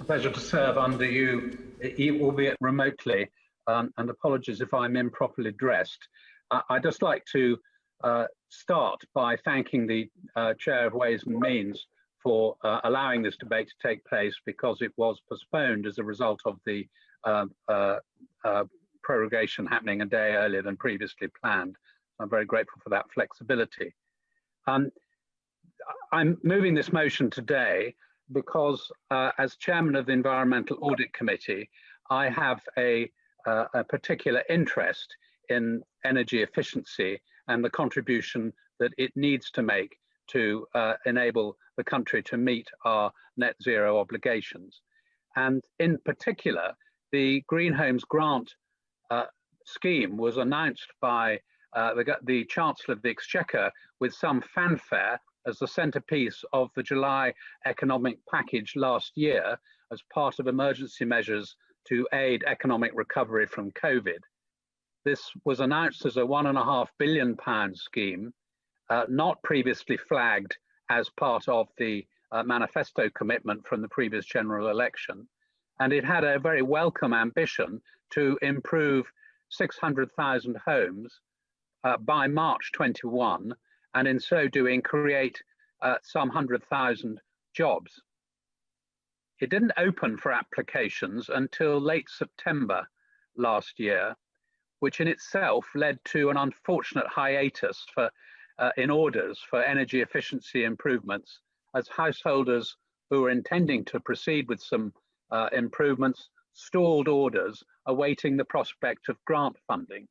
pleasure to serve under you, albeit remotely, and apologies if I'm improperly dressed. I'd just like to start by thanking the Chair of Ways and Means for allowing this debate to take place, because it was postponed as a result of the prorogation happening a day earlier than previously planned. I'm very grateful for that flexibility. I'm moving this motion today because as Chairman of the Environmental Audit Committee, I have a particular interest in energy efficiency and the contribution that it needs to make to enable the country to meet our net zero obligations. And in particular, the Green Homes Grant scheme was announced by the Chancellor of the Exchequer with some fanfare as the centrepiece of the July economic package last year as part of emergency measures to aid economic recovery from COVID. This was announced as a £1.5 billion scheme, not previously flagged as part of the manifesto commitment from the previous general election. And it had a very welcome ambition to improve 600,000 homes by March 21, and in so doing create some 100,000 jobs. It didn't open for applications until late September last year, which in itself led to an unfortunate hiatus in orders for energy efficiency improvements, as householders who were intending to proceed with some improvements stalled orders awaiting the prospect of grant funding.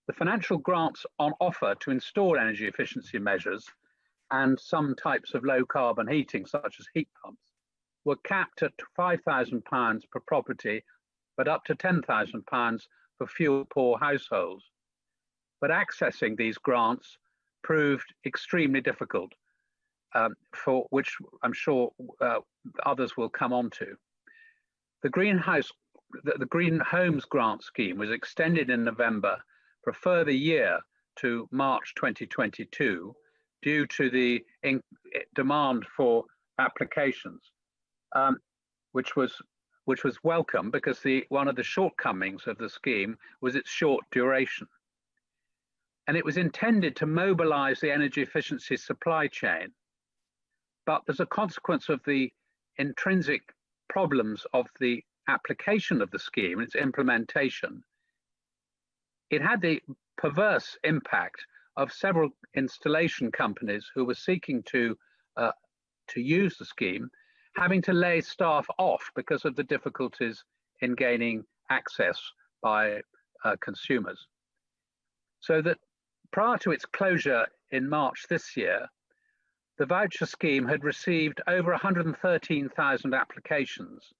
The financial grants on offer to install energy efficiency measures and some types of low carbon heating, such as heat pumps, were capped at £5,000 per property, but up to £10,000 for fuel poor households. But accessing these grants proved extremely difficult, for which I'm sure others will come on to. The Green Homes Grant Scheme was extended in November for a further year to March 2022 due to the demand for applications, which was welcome, because one of the shortcomings of the scheme was its short duration. And it was intended to mobilize the energy efficiency supply chain. But as a consequence of the intrinsic problems of the application of the scheme, its implementation, it had the perverse impact of several installation companies who were seeking to use the scheme having to lay staff off because of the difficulties in gaining access by consumers. So that prior to its closure in March this year, the voucher scheme had received over 113,000 applications,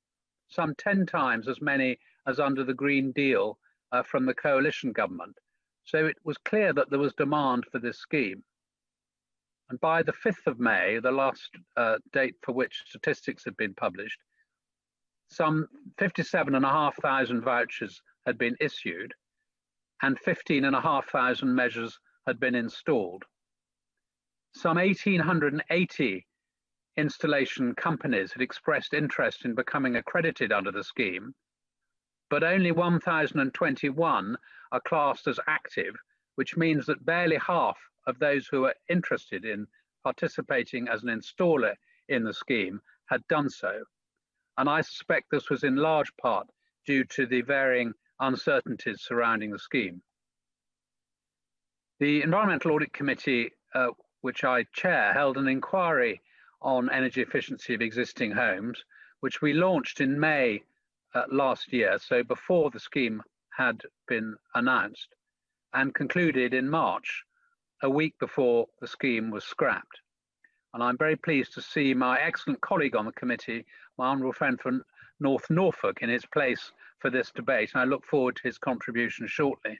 some 10 times as many as under the Green Deal from the coalition government. So it was clear that there was demand for this scheme. And by the 5th of May, the last date for which statistics had been published, some 57,500 vouchers had been issued and 15,500 measures had been installed. Some 1,880 installation companies had expressed interest in becoming accredited under the scheme, but only 1,021 are classed as active, which means that barely half of those who are interested in participating as an installer in the scheme had done so. And I suspect this was in large part due to the varying uncertainties surrounding the scheme. The Environmental Audit Committee, which I chair, held an inquiry on energy efficiency of existing homes, which we launched in May last year, so before the scheme had been announced, and concluded in March, a week before the scheme was scrapped. And I'm very pleased to see my excellent colleague on the committee, my honourable friend from North Norfolk, in his place for this debate, and I look forward to his contribution shortly.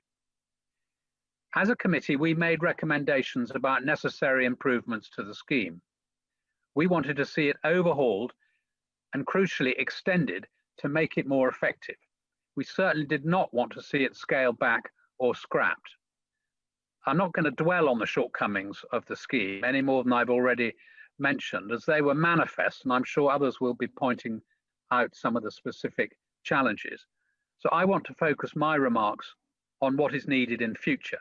As a committee, we made recommendations about necessary improvements to the scheme. We wanted to see it overhauled and crucially extended to make it more effective. We certainly did not want to see it scaled back or scrapped. I'm not going to dwell on the shortcomings of the scheme any more than I've already mentioned, as they were manifest, and I'm sure others will be pointing out some of the specific challenges. So I want to focus my remarks on what is needed in future.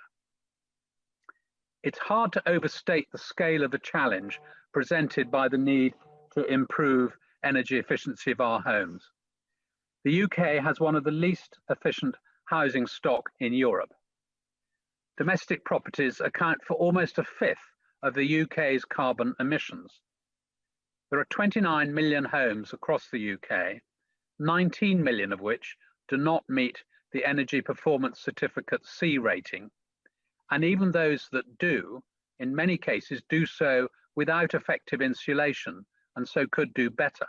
It's hard to overstate the scale of the challenge presented by the need to improve energy efficiency of our homes. The UK has one of the least efficient housing stock in Europe. Domestic properties account for almost a fifth of the UK's carbon emissions. There are 29 million homes across the UK, 19 million of which do not meet the Energy Performance Certificate C rating, and even those that do, in many cases, do so without effective insulation, and so could do better.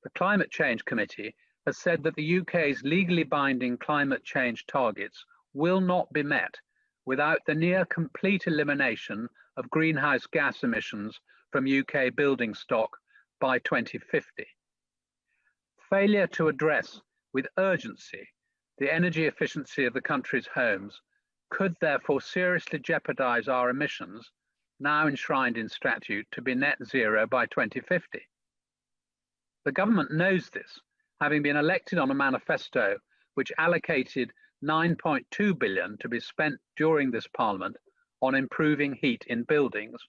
The Climate Change Committee has said that the UK's legally binding climate change targets will not be met without the near complete elimination of greenhouse gas emissions from UK building stock by 2050. Failure to address with urgency the energy efficiency of the country's homes could therefore seriously jeopardise our emissions, now enshrined in statute, to be net zero by 2050. The government knows this, having been elected on a manifesto which allocated 9.2 billion to be spent during this Parliament on improving heat in buildings,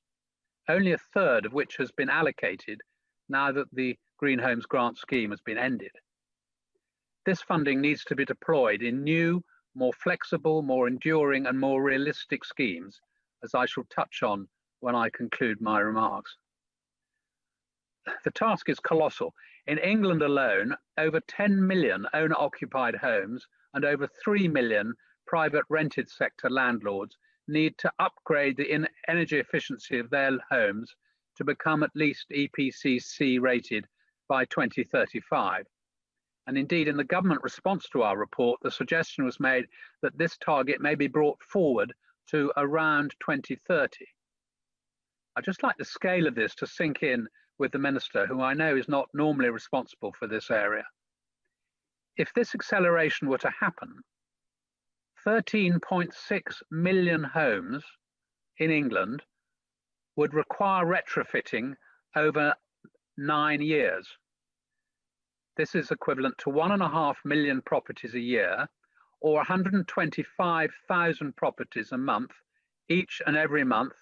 only a third of which has been allocated now that the Green Homes Grant Scheme has been ended. This funding needs to be deployed in new, more flexible, more enduring and more realistic schemes, as I shall touch on when I conclude my remarks. The task is colossal. In England alone, over 10 million owner-occupied homes and over 3 million private rented sector landlords need to upgrade the energy efficiency of their homes to become at least EPC C rated by 2035. And indeed, in the government response to our report, the suggestion was made that this target may be brought forward to around 2030. I'd just like the scale of this to sink in with the Minister, who I know is not normally responsible for this area. If this acceleration were to happen, 13.6 million homes in England would require retrofitting over 9 years. This is equivalent to 1.5 million properties a year, or 125,000 properties a month, each and every month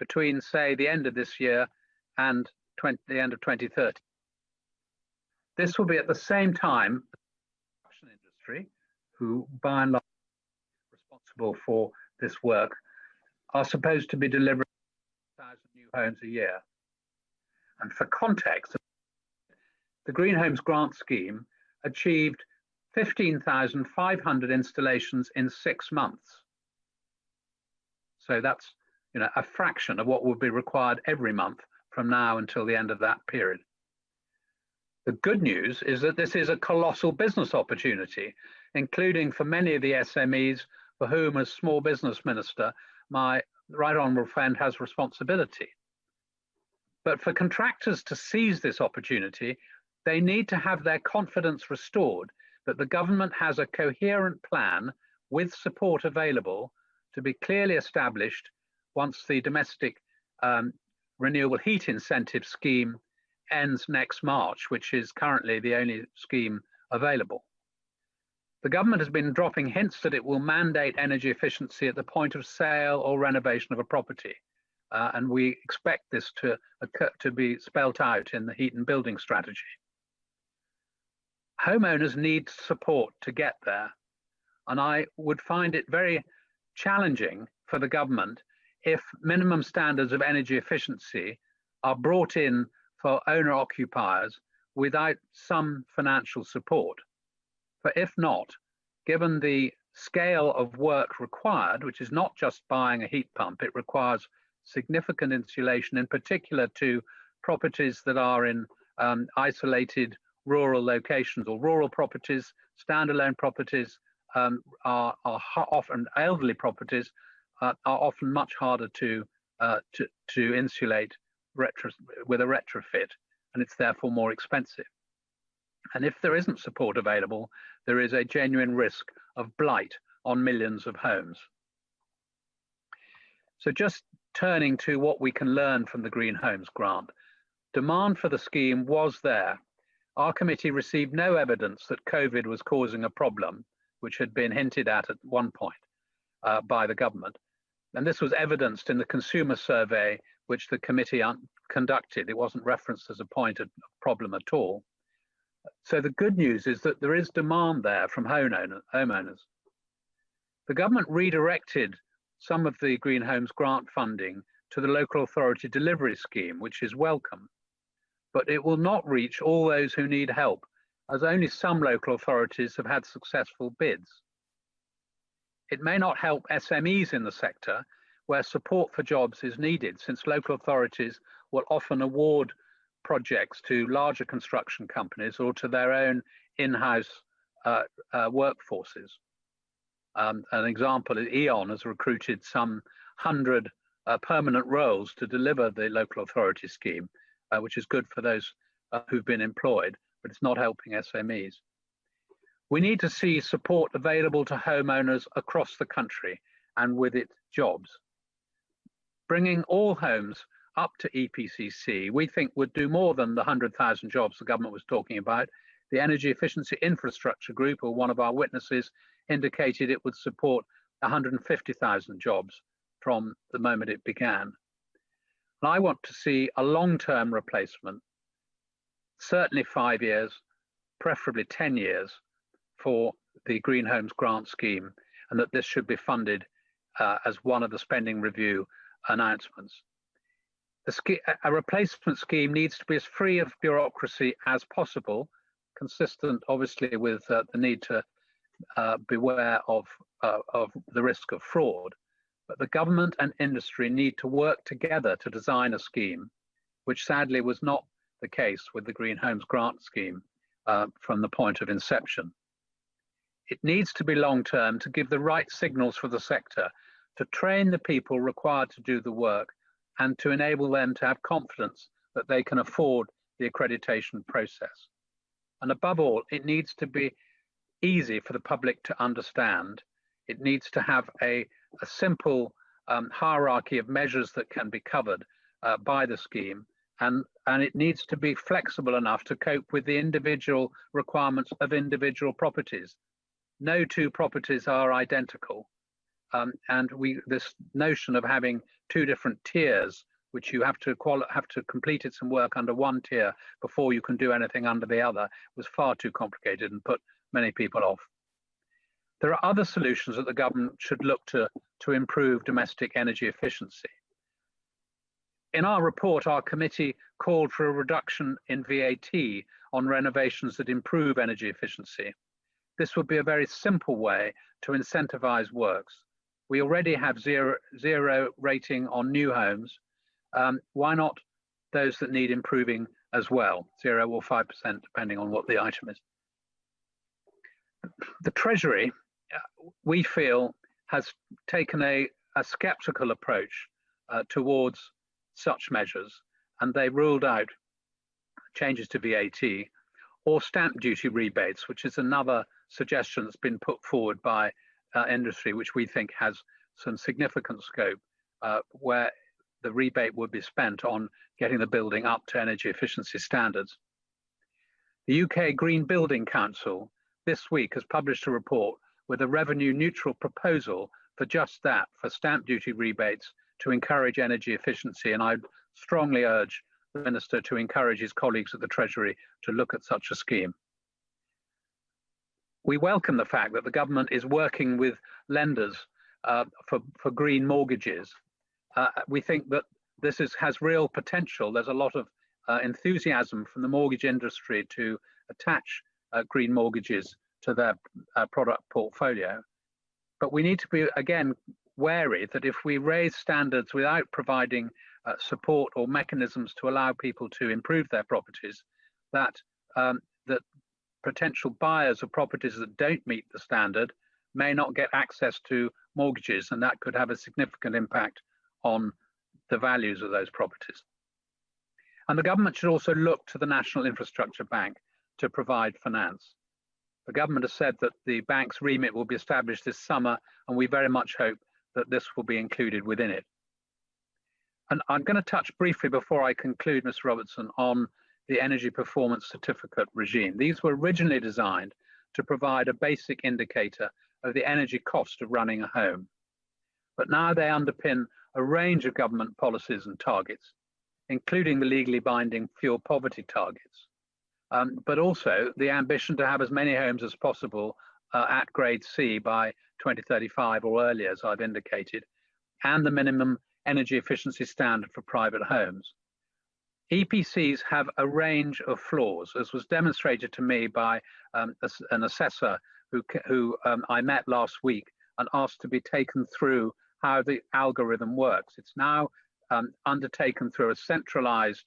between, say, the end of this year and the end of 2030. This will be at the same time the construction industry, who by and large are responsible for this work, are supposed to be delivering 1,000 new homes a year. And for context, the Green Homes Grant Scheme achieved 15,500 installations in 6 months. So that's, a fraction of what will be required every month from now until the end of that period. The good news is that this is a colossal business opportunity, including for many of the SMEs for whom, as Small Business Minister, my right honourable friend has responsibility. But for contractors to seize this opportunity, they need to have their confidence restored that the government has a coherent plan with support available to be clearly established once the domestic renewable heat incentive scheme ends next March, which is currently the only scheme available. The government has been dropping hints that it will mandate energy efficiency at the point of sale or renovation of a property. And we expect this to be spelt out in the heat and building strategy. Homeowners need support to get there. And I would find it very challenging for the government if minimum standards of energy efficiency are brought in for owner-occupiers without some financial support. For if not, given the scale of work required, which is not just buying a heat pump, it requires significant insulation, in particular to properties that are in isolated rural locations or rural properties, standalone properties, are often elderly properties, are often much harder to insulate with a retrofit, and it's therefore more expensive. And if there isn't support available, there is a genuine risk of blight on millions of homes. So just turning to what we can learn from the Green Homes Grant, demand for the scheme was there, our committee received no evidence that COVID was causing a problem, which had been hinted at one point by the government. And this was evidenced in the consumer survey, which the committee conducted. It wasn't referenced as a point of problem at all. So the good news is that there is demand there from homeowners. The government redirected some of the Green Homes grant funding to the local authority delivery scheme, which is welcome, but it will not reach all those who need help, as only some local authorities have had successful bids. It may not help SMEs in the sector, where support for jobs is needed, since local authorities will often award projects to larger construction companies or to their own in-house workforces. An example is E.ON has recruited some 100 permanent roles to deliver the local authority scheme, which is good for those who've been employed, but it's not helping SMEs. We need to see support available to homeowners across the country and with it jobs. Bringing all homes up to EPCC, we think would do more than the 100,000 jobs the government was talking about. The Energy Efficiency Infrastructure Group, or one of our witnesses, indicated it would support 150,000 jobs from the moment it began. And I want to see a long-term replacement, certainly 5 years, preferably 10 years, for the Green Homes grant scheme, and that this should be funded as one of the spending review announcements. A replacement scheme needs to be as free of bureaucracy as possible, consistent obviously with the need to beware of the risk of fraud. But the government and industry need to work together to design a scheme, which sadly was not the case with the Green Homes grant scheme from the point of inception. It needs to be long-term to give the right signals for the sector, to train the people required to do the work, and to enable them to have confidence that they can afford the accreditation process. And above all, it needs to be easy for the public to understand. It needs to have a simple hierarchy of measures that can be covered by the scheme, and it needs to be flexible enough to cope with the individual requirements of individual properties. No two properties are identical, and this notion of having two different tiers, which you have to complete some work under one tier before you can do anything under the other, was far too complicated and put many people off. There are other solutions that the government should look to improve domestic energy efficiency. In our report, our committee called for a reduction in VAT on renovations that improve energy efficiency. This would be a very simple way to incentivize works. We already have zero rating on new homes. Why not those that need improving as well, 0 or 5%, depending on what the item is. The Treasury, we feel, has taken a sceptical approach towards such measures, and they ruled out changes to VAT or stamp duty rebates, which is another suggestion that's been put forward by industry, which we think has some significant scope, where the rebate would be spent on getting the building up to energy efficiency standards. The UK Green Building Council this week has published a report with a revenue neutral proposal for just that, for stamp duty rebates to encourage energy efficiency. And I strongly urge the Minister to encourage his colleagues at the Treasury to look at such a scheme. We welcome the fact that the government is working with lenders for green mortgages. We think that this has real potential. There's a lot of enthusiasm from the mortgage industry to attach green mortgages to their product portfolio. But we need to be, again, wary that if we raise standards without providing support or mechanisms to allow people to improve their properties, that potential buyers of properties that don't meet the standard may not get access to mortgages, and that could have a significant impact on the values of those properties. And the government should also look to the National Infrastructure Bank to provide finance. The government has said that the bank's remit will be established this summer, and we very much hope that this will be included within it. And I'm going to touch briefly before I conclude, Mr. Robertson, on the energy performance certificate regime. These were originally designed to provide a basic indicator of the energy cost of running a home. But now they underpin a range of government policies and targets, including the legally binding fuel poverty targets, but also the ambition to have as many homes as possible at grade C by 2035 or earlier, as I've indicated, and the minimum energy efficiency standard for private homes. EPCs have a range of flaws, as was demonstrated to me by an assessor who I met last week and asked to be taken through how the algorithm works. It's now undertaken through a centralized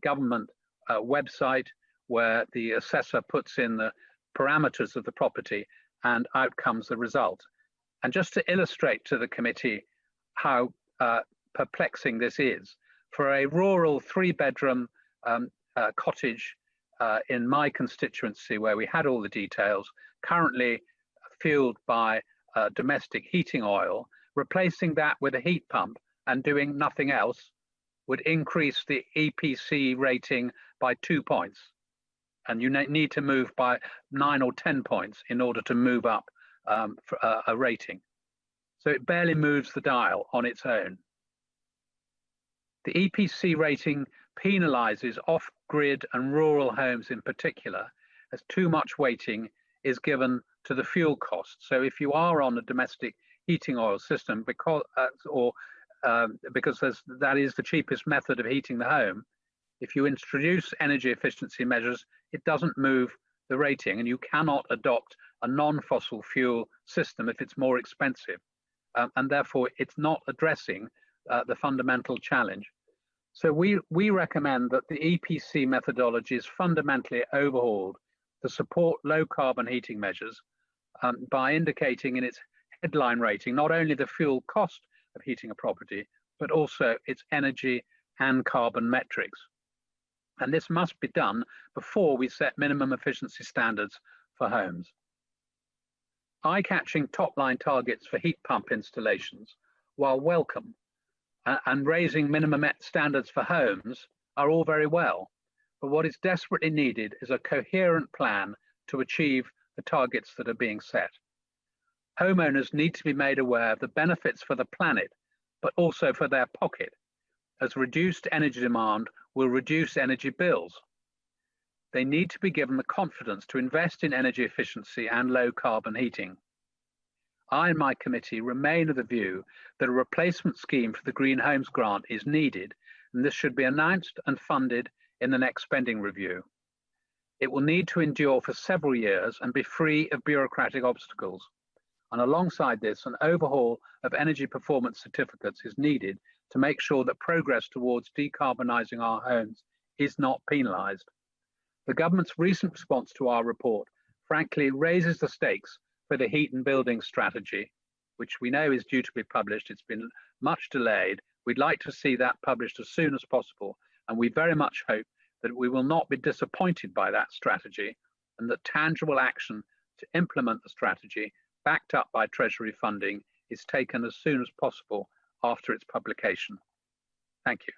government website where the assessor puts in the parameters of the property and out comes the result. And just to illustrate to the committee how perplexing this is, for a rural 3-bedroom cottage in my constituency where we had all the details, currently fueled by domestic heating oil, replacing that with a heat pump and doing nothing else would increase the EPC rating by 2 points. And you need to move by 9 or 10 points in order to move up for a rating. So it barely moves the dial on its own. The EPC rating penalizes off-grid and rural homes in particular, as too much weighting is given to the fuel cost. So if you are on a domestic heating oil system, because that is the cheapest method of heating the home, if you introduce energy efficiency measures, it doesn't move the rating, and you cannot adopt a non-fossil fuel system if it's more expensive. And therefore, it's not addressing the fundamental challenge. So we recommend that the EPC methodology is fundamentally overhauled to support low carbon heating measures by indicating in its headline rating not only the fuel cost of heating a property, but also its energy and carbon metrics. And this must be done before we set minimum efficiency standards for homes. Eye-catching top-line targets for heat pump installations, while welcome, and raising minimum standards for homes are all very well. But what is desperately needed is a coherent plan to achieve the targets that are being set. Homeowners need to be made aware of the benefits for the planet, but also for their pocket, as reduced energy demand will reduce energy bills. They need to be given the confidence to invest in energy efficiency and low carbon heating. I and my committee remain of the view that a replacement scheme for the Green Homes Grant is needed, and this should be announced and funded in the next spending review. It will need to endure for several years and be free of bureaucratic obstacles. And alongside this, an overhaul of energy performance certificates is needed to make sure that progress towards decarbonising our homes is not penalised. The government's recent response to our report frankly raises the stakes for the heat and building strategy, which we know is due to be published. It's been much delayed. We'd like to see that published as soon as possible, and we very much hope that we will not be disappointed by that strategy, and that tangible action to implement the strategy, backed up by Treasury funding, is taken as soon as possible after its publication. Thank you.